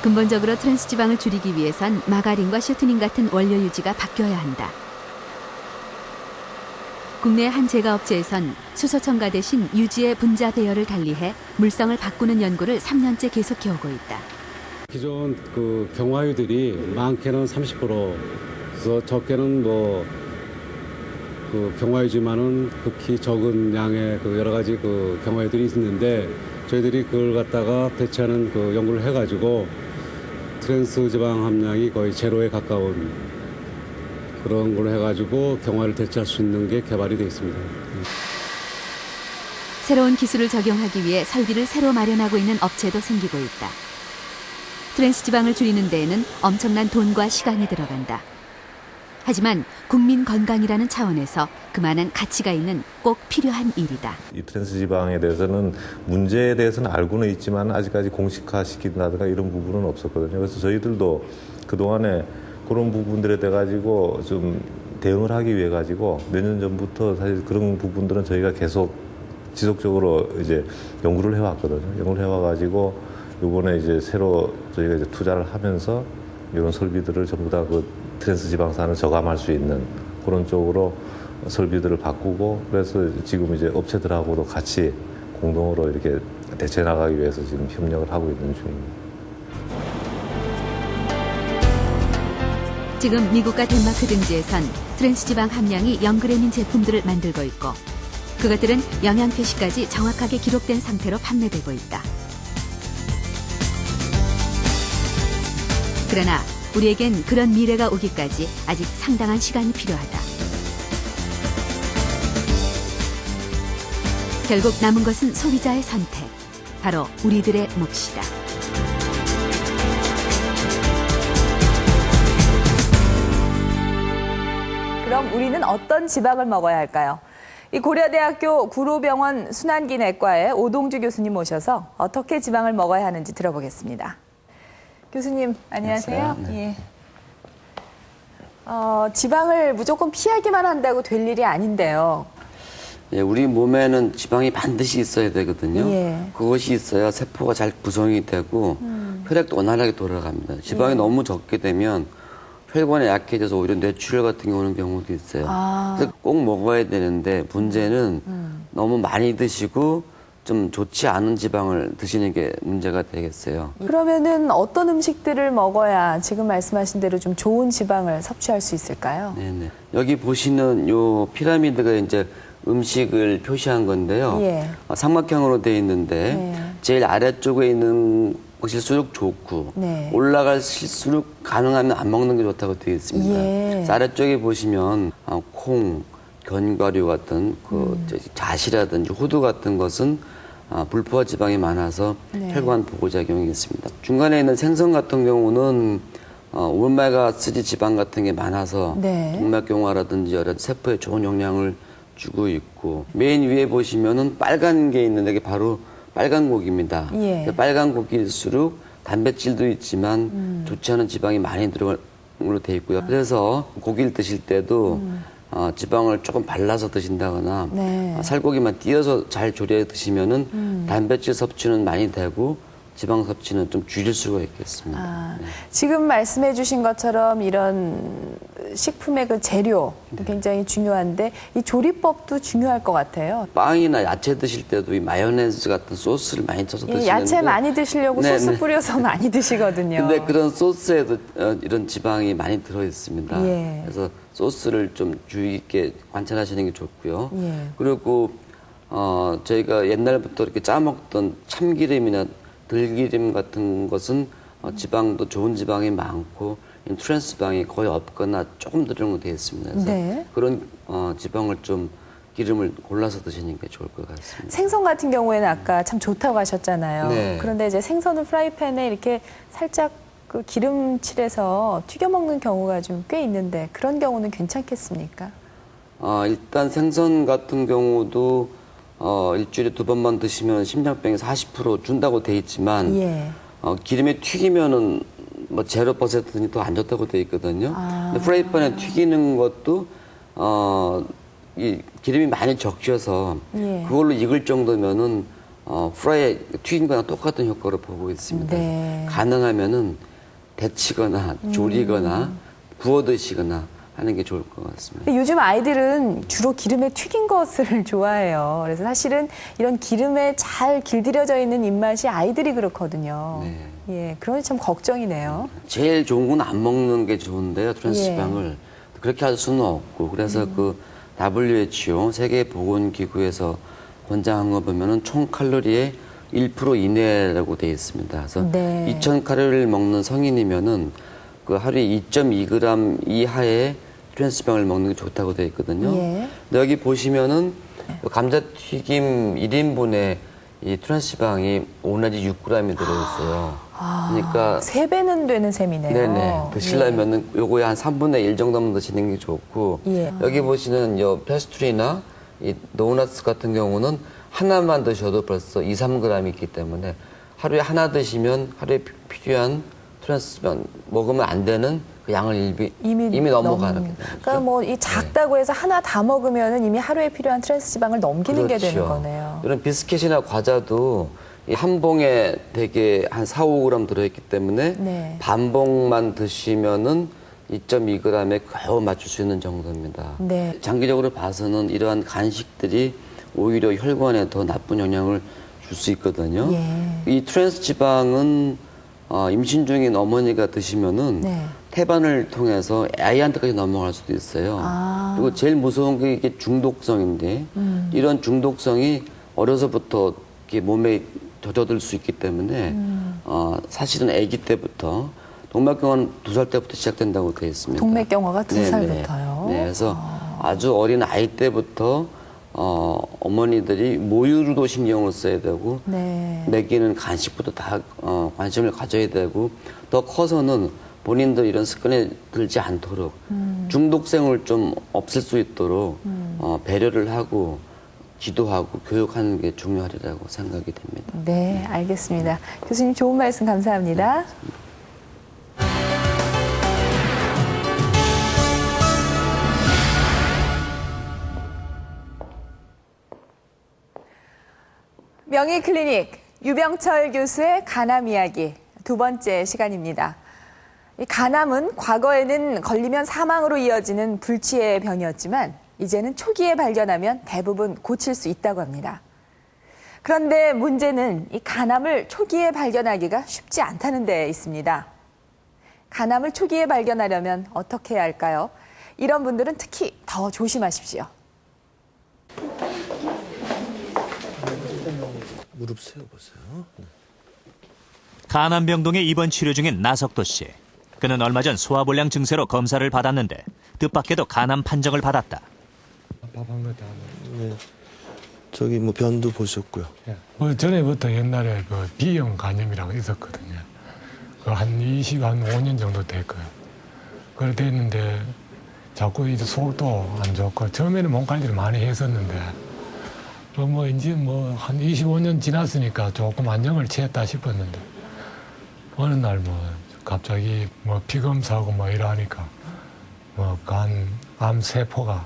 근본적으로 트랜스 지방을 줄이기 위해선 마가린과 셔트닝 같은 원료 유지가 바뀌어야 한다. 국내 한 제과업체에선 수소 첨가 대신 유지의 분자 배열을 달리해 물성을 바꾸는 연구를 3년째 계속해오고 있다. 기존 경화유들이 많게는 30%, 그래서 적게는 경화유지만은 극히 적은 양의 여러 가지 경화유들이 있는데, 저희들이 그걸 갖다가 대체하는 연구를 해가지고 트랜스 지방 함량이 거의 제로에 가까운 그런 걸 해가지고 경화를 대체할 수 있는 게 개발이 되어 있습니다. 새로운 기술을 적용하기 위해 설비를 새로 마련하고 있는 업체도 생기고 있다. 트랜스 지방을 줄이는 데에는 엄청난 돈과 시간이 들어간다. 하지만 국민 건강이라는 차원에서 그만한 가치가 있는 꼭 필요한 일이다. 이 트랜스 지방에 대해서는 문제에 대해서는 알고는 있지만 아직까지 공식화시킨다든가 이런 부분은 없었거든요. 그래서 저희들도 그동안에 그런 부분들에 대해 가지고 좀 대응을 하기 위해 가지고 몇 년 전부터 사실 그런 부분들은 저희가 계속 지속적으로 이제 연구를 해왔거든요. 연구를 해와가지고 이번에 이제 새로 저희가 이제 투자를 하면서 이런 설비들을 전부 다 트랜스 지방산을 저감할 수 있는 그런 쪽으로 설비들을 바꾸고, 그래서 지금 이제 업체들하고도 같이 공동으로 이렇게 대체 나가기 위해서 지금 협력을 하고 있는 중입니다. 지금 미국과 덴마크 등지에선 트랜스 지방 함량이 0g인 제품들을 만들고 있고, 그것들은 영양 표시까지 정확하게 기록된 상태로 판매되고 있다. 그러나 우리에겐 그런 미래가 오기까지 아직 상당한 시간이 필요하다. 결국 남은 것은 소비자의 선택, 바로 우리들의 몫이다. 그럼 우리는 어떤 지방을 먹어야 할까요? 이 고려대학교 구로병원 순환기내과의 오동주 교수님 모셔서 어떻게 지방을 먹어야 하는지 들어보겠습니다. 교수님, 안녕하세요. 예. 지방을 무조건 피하기만 한다고 될 일이 아닌데요. 예, 우리 몸에는 지방이 반드시 있어야 되거든요. 예. 그것이 있어야 세포가 잘 구성이 되고 혈액도 원활하게 돌아갑니다. 지방이 너무 적게 되면 혈관이 약해져서 오히려 뇌출혈 같은 게 오는 경우도 있어요. 그래서 꼭 먹어야 되는데 문제는 너무 많이 드시고 좀 좋지 않은 지방을 드시는 게 문제가 되겠어요. 그러면은 어떤 음식들을 먹어야 지금 말씀하신 대로 좀 좋은 지방을 섭취할 수 있을까요? 네네. 여기 보시는 요 피라미드가 이제 음식을 표시한 건데요. 예. 삼각형으로 되어 있는데 네. 제일 아래쪽에 있는 것일수록 좋고 네. 올라갈수록 가능하면 안 먹는 게 좋다고 되어 있습니다. 예. 그래서 아래쪽에 보시면 콩, 견과류 같은 자시라든지 호두 같은 것은 불포화 지방이 많아서 네. 혈관 보호작용이 있습니다. 중간에 있는 생선 같은 경우는 오메가3 지방 같은 게 많아서 네. 동맥경화라든지 여러 세포에 좋은 영향을 주고 있고, 맨 위에 보시면은 빨간 게 있는데 이게 바로 빨간 고기입니다. 예. 빨간 고기일수록 단백질도 있지만 좋지 않은 지방이 많이 들어간 걸로 되어 있고요. 그래서 고기를 드실 때도 지방을 조금 발라서 드신다거나 네. 살코기만 띄어서 잘 조리해 드시면은 단백질 섭취는 많이 되고 지방 섭취는 좀 줄일 수가 있겠습니다. 네. 지금 말씀해 주신 것처럼 이런 식품의 그 재료도 굉장히 중요한데 이 조리법도 중요할 것 같아요. 빵이나 야채 드실 때도 이 마요네즈 같은 소스를 많이 쳐서 드시는데 야채 많이 드시려고 네, 소스 네. 뿌려서 많이 드시거든요. 근데 그런 소스에도 이런 지방이 많이 들어 있습니다. 예. 그래서 소스를 좀 주의 깊게 관찰하시는 게 좋고요. 예. 그리고 저희가 옛날부터 이렇게 짜 먹던 참기름이나 들기름 같은 것은 지방도 좋은 지방이 많고 트랜스 지방이 거의 없거나 조금 들어간 되어 있습니다. 그래서 네. 그런 지방을 좀 기름을 골라서 드시는 게 좋을 것 같습니다. 생선 같은 경우에는 아까 참 좋다고 하셨잖아요. 네. 그런데 이제 생선을 프라이팬에 이렇게 살짝 그 기름칠해서 튀겨 먹는 경우가 좀 꽤 있는데 그런 경우는 괜찮겠습니까? 일단 생선 같은 경우도 일주일에 2번만 드시면 심장병이 40% 준다고 돼 있지만 예. 기름에 튀기면은 뭐 0%니 더 안 좋다고 돼 있거든요. 근데 프라이팬에 튀기는 것도 이 기름이 많이 적셔서 예. 그걸로 익을 정도면은 프라이에 튀긴 거랑 똑같은 효과를 보고 있습니다. 네. 가능하면은 데치거나 조리거나 구워 드시거나 하는 게 좋을 것 같습니다. 근데 요즘 아이들은 주로 기름에 튀긴 것을 좋아해요. 그래서 사실은 이런 기름에 잘 길들여져 있는 입맛이 아이들이 그렇거든요. 네. 예, 그러니 참 걱정이네요. 제일 좋은 건 안 먹는 게 좋은데요. 트랜스지방을 그렇게 할 수는 없고 그래서 그 WHO 세계보건기구에서 권장한 거 보면은 총 칼로리의 1% 이내라고 되어 있습니다. 그래서 네. 2,000칼로리를 먹는 성인이면은 그 하루에 2.2g 이하의 트랜스지방을 먹는 게 좋다고 되어 있거든요. 예. 근데 여기 보시면은 감자튀김 1인분에 이 트랜스지방이 5내지 6g이 들어있어요. 그러니까 3배는 되는 셈이네요. 네네. 드시려면은 요거에 한 3분의 1 정도만 드시는 게 좋고 예. 여기 보시는 요 페스트리나 이 도너츠 같은 경우는 하나만 드셔도 벌써 2, 3g이 있기 때문에 하루에 하나 드시면 하루에 필요한 트랜스지방 먹으면 안 되는 그 양을 이미 넘어가는 거죠. 그러니까 뭐 이 작다고 해서 하나 다 먹으면은 이미 하루에 필요한 트랜스지방을 넘기는 게 되는 그렇죠. 거네요. 이런 비스켓이나 과자도 이 한 봉에 되게 한 4, 5g 들어있기 때문에 네. 반 봉만 드시면은 2.2g에 겨우 맞출 수 있는 정도입니다. 네. 장기적으로 봐서는 이러한 간식들이 오히려 혈관에 더 나쁜 영향을 줄 수 있거든요. 예. 이 트랜스 지방은 임신 중인 어머니가 드시면은 네. 태반을 통해서 아이한테까지 넘어갈 수도 있어요. 그리고 제일 무서운 게 이게 중독성인데 이런 중독성이 어려서부터 이렇게 몸에 젖어들 수 있기 때문에 사실은 아기 때부터 동맥경화는 2살 때부터 시작된다고 되어 있습니다. 동맥경화가 2살부터요? 네, 그래서 아주 어린 아이 때부터 어머니들이 모유로도 신경을 써야 되고 네. 먹이는 간식부터 다 관심을 가져야 되고 더 커서는 본인들 이런 습관에 들지 않도록 중독성을 좀 없앨 수 있도록 배려를 하고 지도하고 교육하는 게 중요하리라고 생각이 됩니다. 네, 알겠습니다. 교수님 좋은 말씀 감사합니다. 명의클리닉 유병철 교수의 간암 이야기 2번째 시간입니다. 이 간암은 과거에는 걸리면 사망으로 이어지는 불치의 병이었지만 이제는 초기에 발견하면 대부분 고칠 수 있다고 합니다. 그런데 문제는 이 간암을 초기에 발견하기가 쉽지 않다는 데 있습니다. 간암을 초기에 발견하려면 어떻게 해야 할까요? 이런 분들은 특히 더 조심하십시오. 무릎 세워보세요. 간암병동에 입원 치료 중인 나석도 씨. 그는 얼마 전 소화불량 증세로 검사를 받았는데 뜻밖에도 간암 판정을 받았다. 밥한 것도 안 네. 저기 뭐 변도 보셨고요. 뭐 전에부터 옛날에 그 B형 간염이라고 있었거든요. 그 한 5년 정도 됐고요. 그래 됐는데 자꾸 이제 속도 안 좋고 처음에는 몸 관리를 많이 했었는데 뭐 이제 뭐 한 25년 지났으니까 조금 안정을 취했다 싶었는데 어느 날 뭐 갑자기 뭐 피검사하고 뭐 이러니까 뭐 암 세포가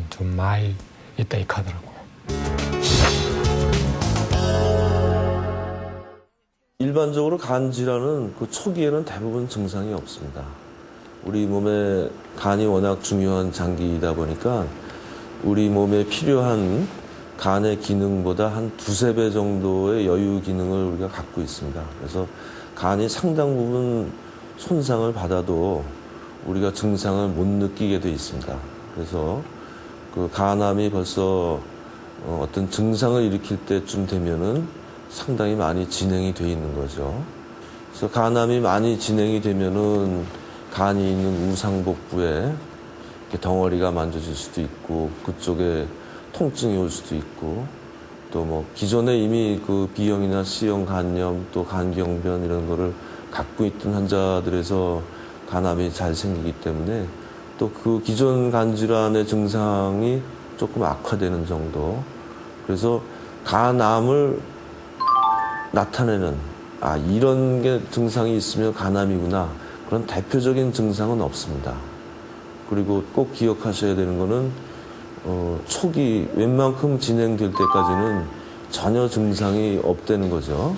좀 많이 있다 이 하더라고요. 일반적으로 간 질환은 그 초기에는 대부분 증상이 없습니다. 우리 몸에 간이 워낙 중요한 장기이다 보니까 우리 몸에 필요한 간의 기능보다 한 2~3배 정도의 여유 기능을 우리가 갖고 있습니다. 그래서 간이 상당 부분 손상을 받아도 우리가 증상을 못 느끼게 돼 있습니다. 그래서 그 간암이 벌써 어떤 증상을 일으킬 때쯤 되면은 상당히 많이 진행이 돼 있는 거죠. 그래서 간암이 많이 진행이 되면은 간이 있는 우상복부에 이렇게 덩어리가 만져질 수도 있고 그쪽에 통증이 올 수도 있고 또 뭐 기존에 이미 그 B형이나 C형 간염 또 간경변 이런 거를 갖고 있던 환자들에서 간암이 잘 생기기 때문에 또 그 기존 간질환의 증상이 조금 악화되는 정도. 그래서 간암을 나타내는 이런 게 증상이 있으면 간암이구나 그런 대표적인 증상은 없습니다. 그리고 꼭 기억하셔야 되는 거는 초기 웬만큼 진행될 때까지는 전혀 증상이 없다는 거죠.